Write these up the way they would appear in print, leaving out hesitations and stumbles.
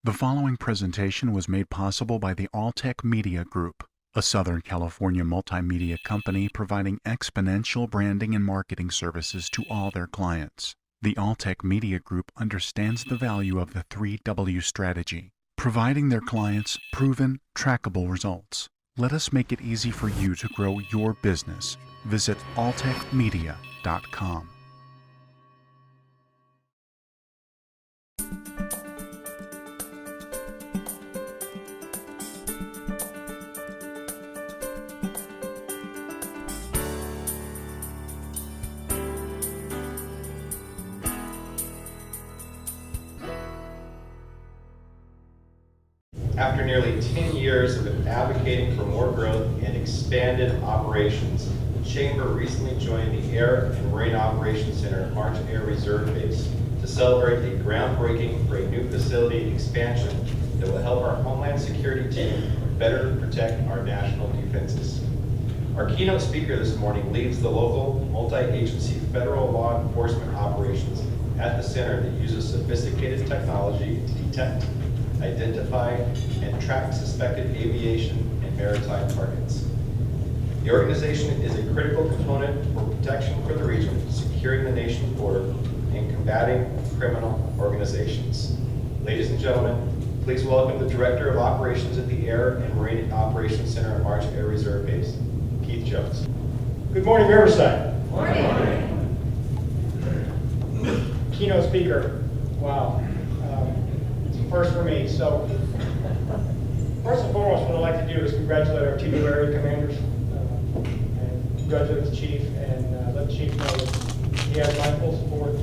The following presentation was made possible by the Alltech Media Group, a Southern California multimedia company providing exponential branding and marketing services to all their clients. The Alltech Media Group understands the value of the 3W strategy, providing their clients proven, trackable results. Let us make it easy for you to grow your business. Visit alltechmedia.com. After nearly 10 years of advocating for more growth and expanded operations, the Chamber recently joined the Air and Marine Operations Center at March Air Reserve Base to celebrate a groundbreaking for a new facility expansion that will help our Homeland Security team better protect our national defenses. Our keynote speaker this morning leads the local multi-agency federal law enforcement operations at the center that uses sophisticated technology to detect, identify, and track suspected aviation and maritime targets. The organization is a critical component for protection for the region, securing the nation's border, and combating criminal organizations. Ladies and gentlemen, please welcome the Director of Operations at the Air and Marine Operations Center at March Air Reserve Base, Keith Jones. Good morning, Riverside. Morning. Keynote speaker. Wow. It's a first for me. So, first and foremost, what I'd like to do is congratulate our 2 new area commanders, and congratulate the chief, and let the chief know that he has my full support.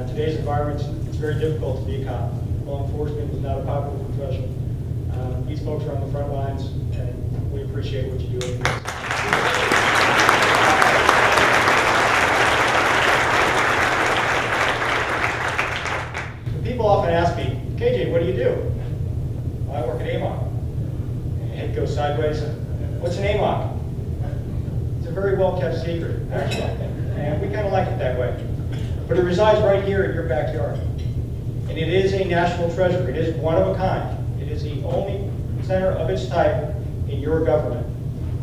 Today's environment, it's very difficult to be a cop. Law enforcement is not a popular profession. These folks are on the front lines, and we appreciate what you do every day. People often ask me, KJ, what do you do? Well, I work at AMOC. And it goes sideways. What's an AMOC? It's a very well-kept secret, actually. And we kind of like it that way. But it resides right here in your backyard. And it is a national treasure. It is one of a kind. It is the only center of its type in your government.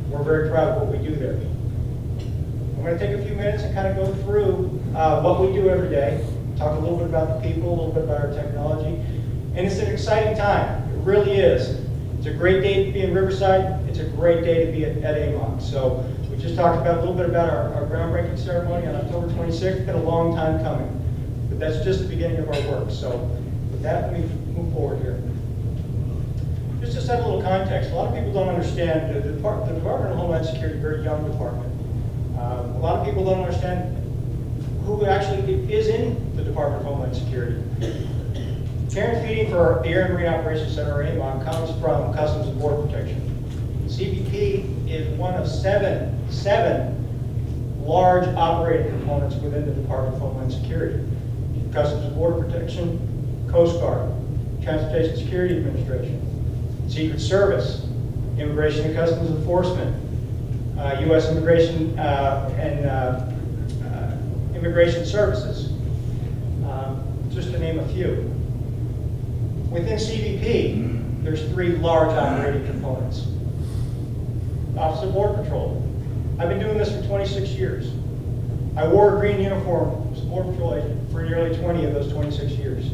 We're very proud of what we do there. I'm going to take a few minutes and kind of go through what we do every day. Talk a little bit about the people, a little bit about our technology. And it's an exciting time. It really is. It's a great day to be in Riverside. It's a great day to be at AMOC. So we just talked about a little bit about our groundbreaking ceremony on October 26th. It's been a long time coming. But that's just the beginning of our work. So with that, let me move forward here. Just to set a little context, a lot of people don't understand the Department of Homeland Security is a very young department. A lot of people don't understand who actually is in the Department of Homeland Security. Care and feeding for the Air and Marine Operations Center, or AMOC, comes from Customs and Border Protection. CBP is one of seven large operating components within the Department of Homeland Security. Customs and Border Protection, Coast Guard, Transportation Security Administration, Secret Service, Immigration and Customs Enforcement, U.S. Immigration and Immigration Services, just to name a few. Within CBP, there's 3 large operating components. Office of Border Patrol. I've been doing this for 26 years. I wore a green uniform as a Border Patrol agent for nearly 20 of those 26 years.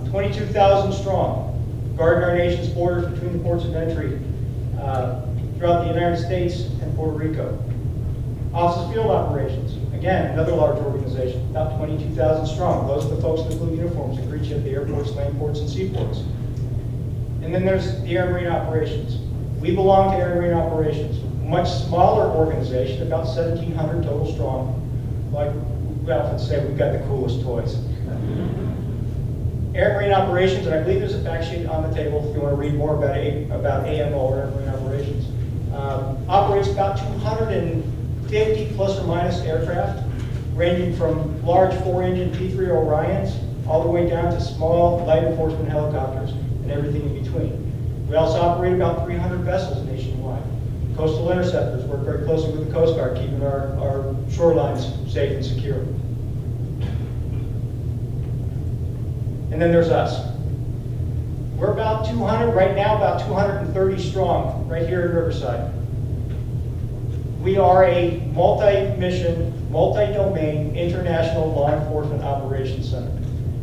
22,000 strong, guarding our nation's borders between the ports of entry throughout the United States and Puerto Rico. Office of Field Operations. Again, another large organization, about 22,000 strong. Those are the folks in the blue uniforms that greet you at the airports, land ports, and seaports. And then there's the Air and Marine Operations. We belong to Air and Marine Operations, much smaller organization, about 1,700 total strong. Like we often say, we've got the coolest toys. Air and Marine Operations, and I believe there's a fact sheet on the table if you want to read more about AMO, or Air and Marine Operations. Operates about 250 plus or minus aircraft, ranging from large 4-engine P-3 Orions all the way down to small light enforcement helicopters and everything in between. We also operate about 300 vessels nationwide. Coastal interceptors work very closely with the Coast Guard, keeping our shorelines safe and secure. And then there's us. We're about 200, right now about 230 strong, right here in Riverside. We are a multi-mission, multi-domain, international law enforcement operations center.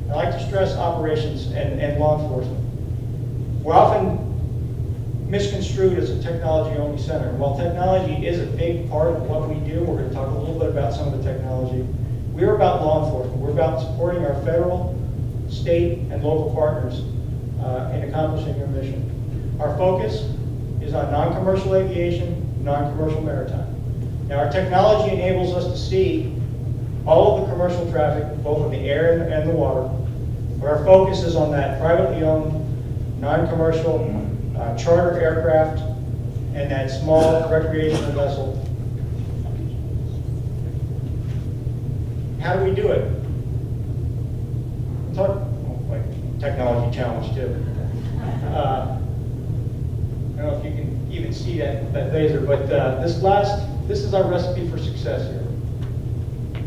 I like to stress operations and law enforcement. We're often misconstrued as a technology-only center. And while technology is a big part of what we do, we're going to talk a little bit about some of the technology. We're about law enforcement. We're about supporting our federal, state, and local partners in accomplishing their mission. Our focus is on non-commercial aviation, non-commercial maritime. Now, our technology enables us to see all of the commercial traffic, both in the air and the water, but our focus is on that privately owned, non-commercial charter aircraft and that small recreational vessel. How do we do it? Technology challenge too. I don't know if you can even see that laser, but this is our recipe for success here.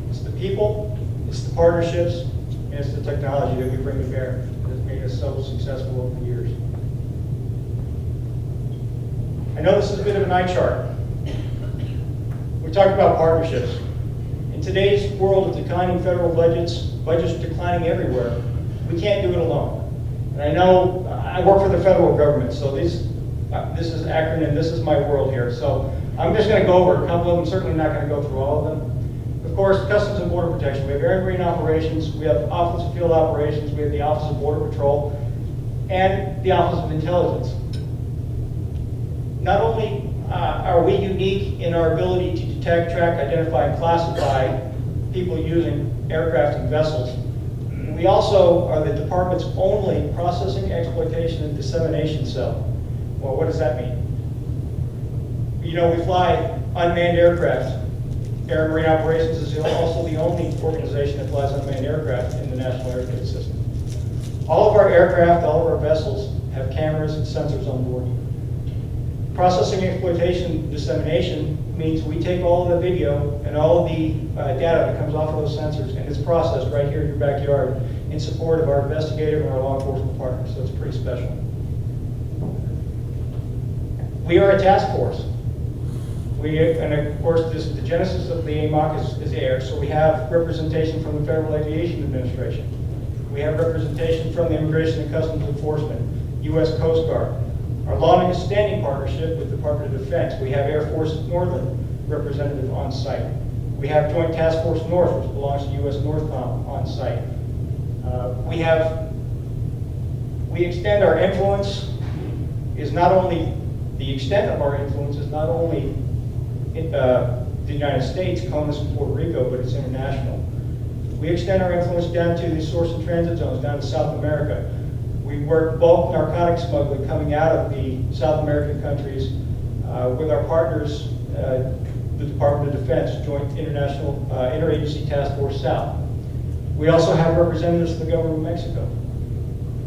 It's the people, it's the partnerships, and it's the technology that we bring to bear that has made us so successful over the years. I know this is a bit of an eye chart. We talked about partnerships. In today's world of declining federal budgets declining everywhere, we can't do it alone. And I know I work for the federal government, so this is acronym, this is my world here. So I'm just going to go over a couple of them, certainly not going to go through all of them. Of course, Customs and Border Protection. We have Air and Marine Operations, we have Office of Field Operations, we have the Office of Border Patrol, and the Office of Intelligence. Not only are we unique in our ability to detect, track, identify, and classify people using aircraft and vessels, we also are the department's only processing, exploitation, and dissemination cell. Well, what does that mean? You know, we fly unmanned aircraft. Air and Marine Operations is also the only organization that flies unmanned aircraft in the National Airspace System. All of our aircraft, all of our vessels have cameras and sensors on board. Processing, exploitation, dissemination means we take all of the video and all of the data that comes off of those sensors, and it's processed right here in your backyard in support of our investigative and our law enforcement partners, so it's pretty special. We are a task force. And of course, the genesis of the AMOC is air, so we have representation from the Federal Aviation Administration. We have representation from the Immigration and Customs Enforcement, U.S. Coast Guard. Our long-standing partnership with the Department of Defense. We have Air Force Northern representative on site. We have Joint Task Force North, which belongs to U.S. Northcom, on site. We extend our influence, the extent of our influence is not only in the United States, CONUS and Puerto Rico, but it's international. We extend our influence down to the source and transit zones, down to South America. We work bulk narcotics smuggling coming out of the South American countries with our partners, the Department of Defense, Joint International Interagency Task Force South. We also have representatives from the government of Mexico.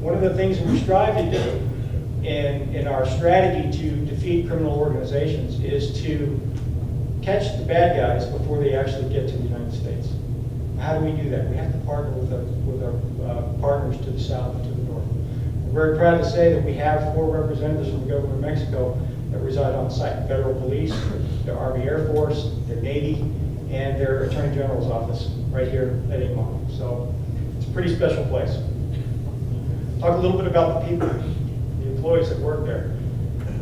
One of the things that we strive to do in our strategy to defeat criminal organizations is to catch the bad guys before they actually get to the United States. How do we do that? We have to partner with our partners to the south and to the north. We're very proud to say that we have 4 representatives from the government of Mexico that reside on site. Federal Police, the Army Air Force, the Navy, and their Attorney General's office right here at AMOC. So it's a pretty special place. Talk a little bit about the people, the employees that work there.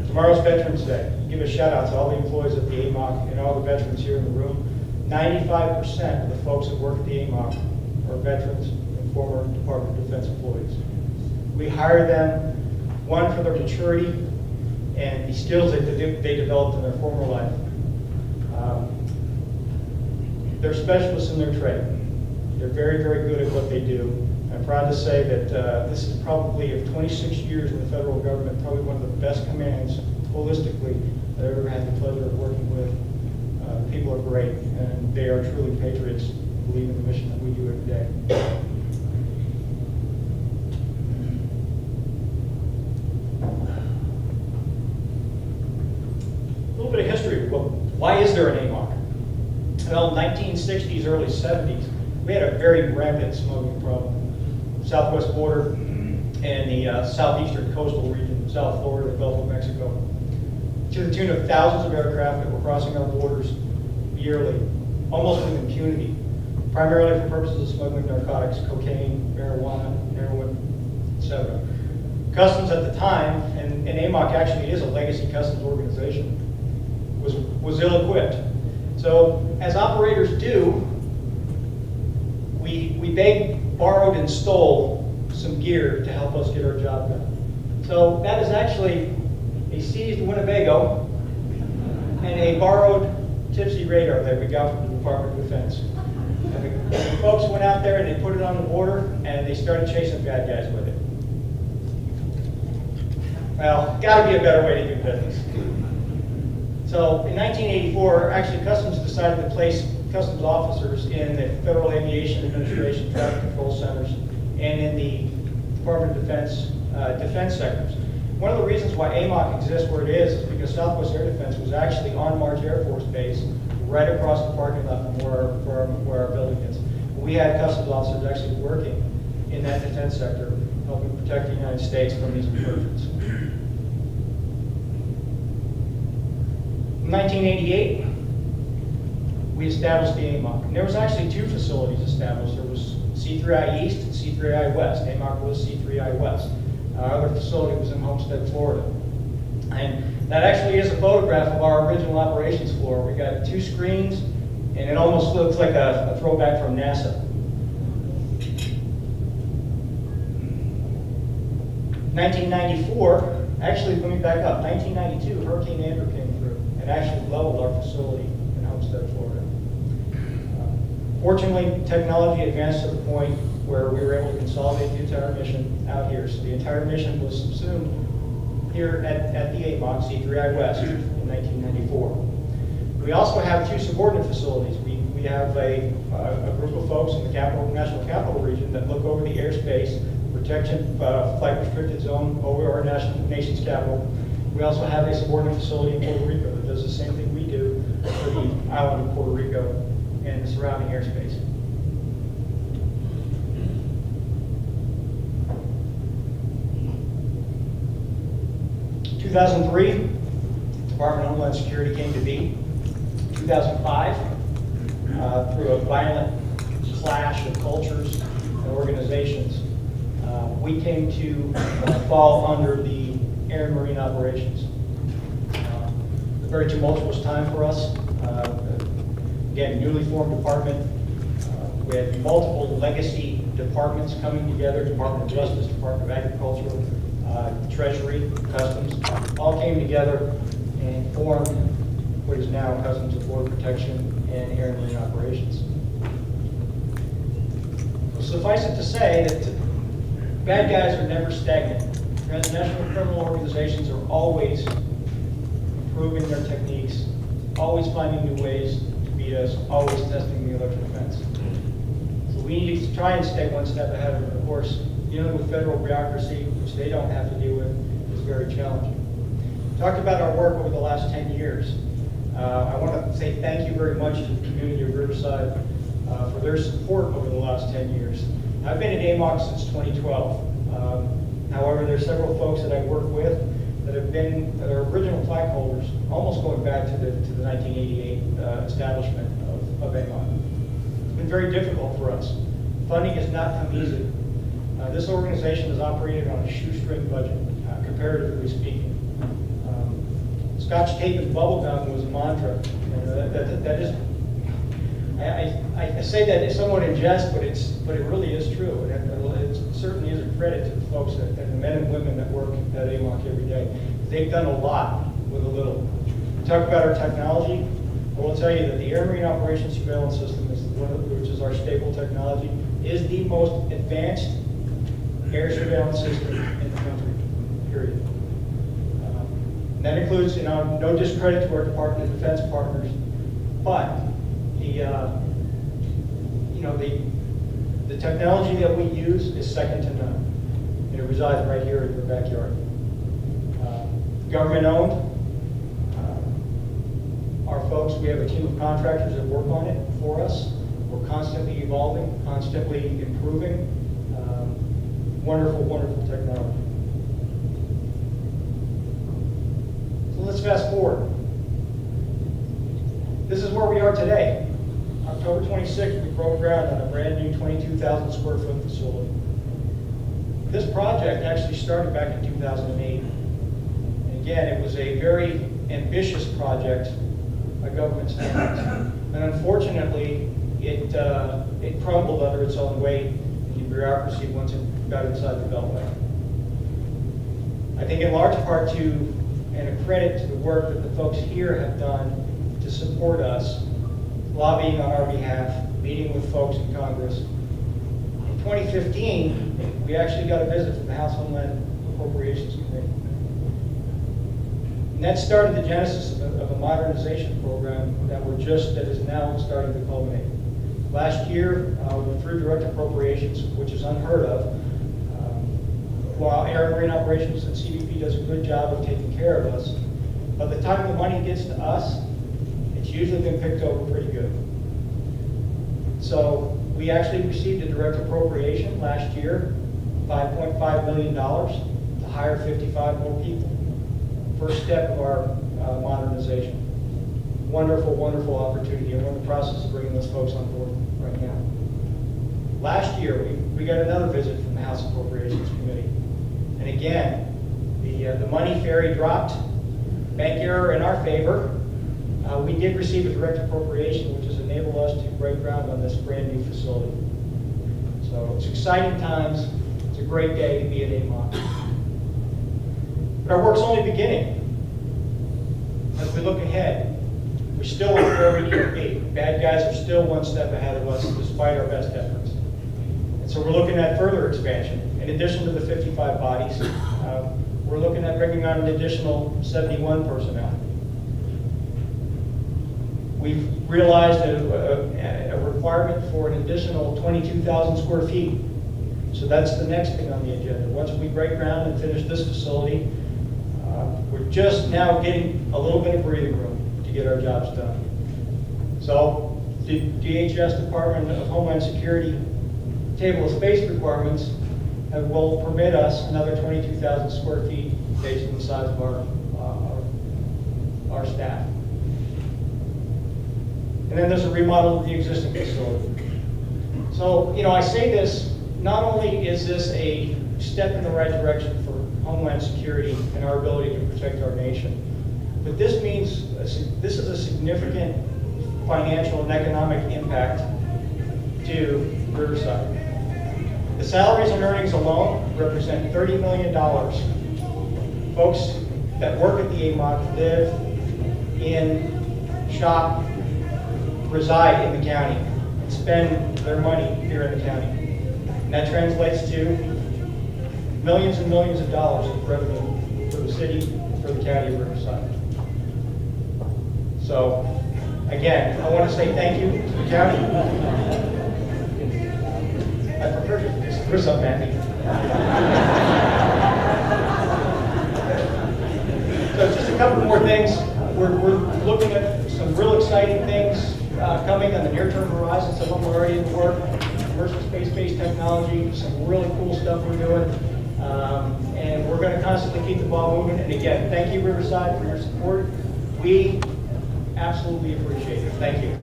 Tomorrow's Veterans Day. Give a shout out to all the employees at the AMOC and all the veterans here in the room. 95% of the folks that work at the AMOC are veterans and former Department of Defense employees. We hire them, one, for their maturity and the skills that they developed in their former life. They're specialists in their trade. They're very, very good at what they do. I'm proud to say that this is probably, of 26 years in the federal government, probably one of the best commands holistically that I've ever had the pleasure of working with. People are great, and they are truly patriots who believe in the mission that we do every day. A little bit of history. Well, why is there an AMOC? Well, 1960s, early 70s, we had a very rampant smuggling problem. Southwest border, and the southeastern coastal region, South Florida, the Gulf of Mexico, to the tune of thousands of aircraft that were crossing our borders yearly, almost with impunity, primarily for purposes of smuggling narcotics, cocaine, marijuana, heroin, etc. Customs at the time, and AMOC actually is a legacy customs organization, was ill-equipped. So, as operators do, we begged, borrowed, and stole some gear to help us get our job done. So that is actually a seized Winnebago and a borrowed Tipsy radar that we got from the Department of Defense. And the folks went out there and they put it on the border and they started chasing bad guys with it. Well, gotta be a better way to do business. So in 1984, actually Customs decided to place customs officers in the Federal Aviation Administration traffic control centers and in the Department of Defense defense sectors. One of the reasons why AMOC exists where it is because Southwest Air Defense was actually on March Air Force Base, right across the parking lot from where our building is. We had customs officers actually working in that defense sector, helping protect the United States from these incursions. In 1988, we established the AMOC. And there was actually two facilities established. There was C3I East and C3I West. AMOC was C3I West. Our other facility was in Homestead, Florida. And that actually is a photograph of our original operations floor. We got two screens, and it almost looks like a throwback from NASA. 1994, actually, let me back up. 1992, Hurricane Andrew came through and actually leveled our facility in Homestead, Florida. Fortunately, technology advanced to the point where we were able to consolidate the entire mission out here. So the entire mission was subsumed here at the AMOC, C3I West, in 1994. We also have two subordinate facilities. We have a group of folks in the National Capital Region that look over the airspace, protection, flight restricted zone over our nation's capital. We also have a subordinate facility in Puerto Rico that does the same thing we do for the island of Puerto Rico and the surrounding airspace. In 2003, Department of Homeland Security came to be. 2005, through a violent clash of cultures and organizations, we came to fall under the Air and Marine Operations. A very tumultuous time for us. Again, newly formed department. We had multiple legacy departments coming together, Department of Justice, Department of Agriculture, Treasury, Customs, all came together and formed what is now Customs and Border Protection and Air and Marine Operations. So suffice it to say that bad guys are never stagnant. Transnational criminal organizations are always improving their techniques, always finding new ways to beat us, always testing the electric fence. So we need to try and stay one step ahead of them. Of course, dealing with federal bureaucracy, which they don't have to deal with, is very challenging. Talked about our work over the last 10 years. I want to say thank you very much to the community of Riverside for their support over the last 10 years. I've been at AMOC since 2012. However, there are several folks that I've worked with that are original flag holders, almost going back to the 1988 establishment of AMOC. It's been very difficult for us. Funding has not come easy. This organization is operated on a shoestring budget, comparatively speaking. Scotch tape and bubble gum was a mantra. That is, I say that somewhat in jest, but it really is true. And it certainly is a credit to the folks and the men and women that work at AMOC every day. They've done a lot with a little. We talk about our technology. I will tell you that the Air Marine Operations Surveillance System, which is our staple technology, is the most advanced air surveillance system in the country, period. And that includes, no discredit to our Department of Defense partners, but the technology that we use is second to none. And it resides right here in your backyard. Government owned. Our folks, we have a team of contractors that work on it for us. We're constantly evolving, constantly improving. Wonderful, wonderful technology. So let's fast forward. This is where we are today. October 26th, we broke ground on a brand new 22,000 square foot facility. This project actually started back in 2008. And again, it was a very ambitious project by government standards. And unfortunately, it crumbled under its own weight in the bureaucracy once it got inside the Beltway. I think in large part to, and a credit to the work that the folks here have done to support us, lobbying on our behalf, meeting with folks in Congress. In 2015, we actually got a visit from the House Homeland Appropriations Committee. And that started the genesis of a modernization program that is now starting to culminate. Last year, we went through direct appropriations, which is unheard of. While Air and Marine Operations and CBP does a good job of taking care of us, by the time the money gets to us, it's usually been picked over pretty good. So we actually received a direct appropriation last year, $5.5 million to hire 55 more people. First step of our modernization. Wonderful, wonderful opportunity, and we're in the process of bringing those folks on board right now. Last year, we got another visit from the House Appropriations Committee. And again, the money ferry dropped, bank error in our favor. We did receive a direct appropriation, which has enabled us to break ground on this brand new facility. So it's exciting times. It's a great day to be at AMOC. But our work's only beginning. As we look ahead, we're still where we need to be. Bad guys are still one step ahead of us despite our best efforts. And so we're looking at further expansion. In addition to the 55 bodies, we're looking at bringing on an additional 71 personnel. We've realized a requirement for an additional 22,000 square feet. So that's the next thing on the agenda. Once we break ground and finish this facility, we're just now getting a little bit of breathing room to get our jobs done. So the DHS, Department of Homeland Security, table of space requirements will permit us another 22,000 square feet based on the size of our staff. And then there's a remodel of the existing facility. So, I say this, not only is this a step in the right direction for Homeland Security and our ability to protect our nation, but this means this is a significant financial and economic impact to Riverside. The salaries and earnings alone represent $30 million. Folks that work at the AMOC live in, shop, reside in the county, and spend their money here in the county. And that translates to millions and millions of dollars of revenue for the city and for the county of Riverside. So, again, I want to say thank you to the county. I prefer to just throw something at me. So just a couple more things. We're looking at some real exciting things coming on the near-term horizon. Some of them are already in the work. Commercial space-based technology, some really cool stuff we're doing. And we're going to constantly keep the ball moving. And again, thank you, Riverside, for your support. We absolutely appreciate it. Thank you.